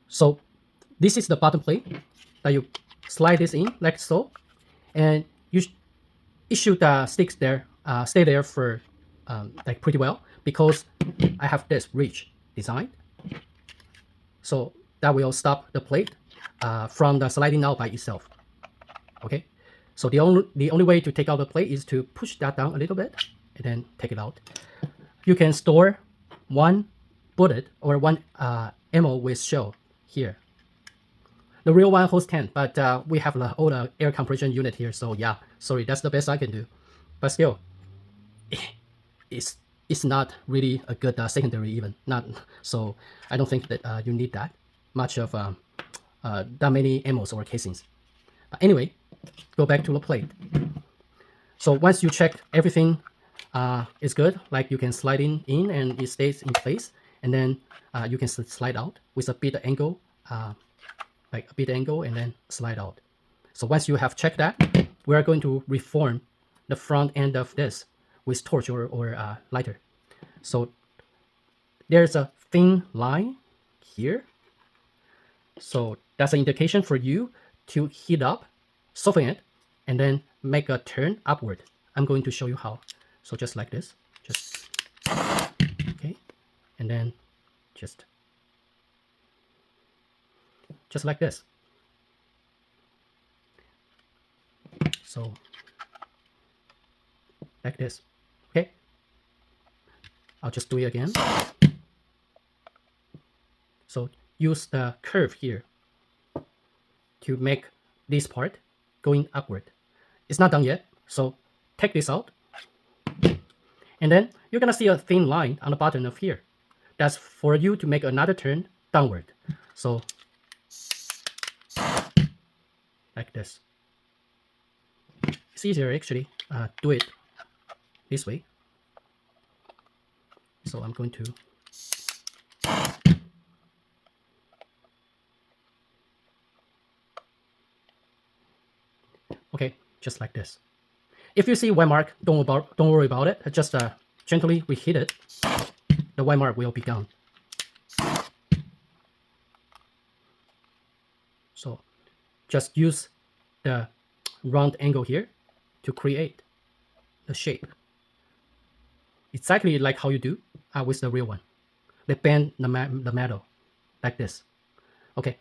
So this is the bottom plate that you slide this in like so, and it should stay there for like pretty well because I have this ridge design, so that will stop the plate from the sliding out by itself. Okay, so the only way to take out the plate is to push that down a little bit and then take it out. You can store one bullet or one ammo with shell here. The real one holds 10, but we have the old air compression unit here, so yeah, sorry, that's the best I can do. But still, it's it's not really a good secondary even. Not so. I don't think that you need that much of that many ammos or casings. But anyway, go back to the plate. So once you check everything is good, like you can slide in and it stays in place, and then you can slide out with a bit angle, like a bit angle, and then slide out. So once you have checked that, we are going to reform the front end of this with torch or lighter. So there's a thin line here. So that's an indication for you to heat up, soften it, and then make a turn upward. I'm going to show you how. So just like this, just, okay. And then just like this. So like this, okay. I'll just do it again. So use the curve here to make this part going upward. It's not done yet, so take this out. And then you're gonna see a thin line on the bottom of here. That's for you to make another turn downward. So like this. It's easier actually. Do it this way. So I'm going to okay, just like this. If you see white mark, don't worry about it. Just gently reheat it. The white mark will be gone. So just use the round angle here to create the shape. Exactly like how you do with the real one. They bend the metal like this. Okay.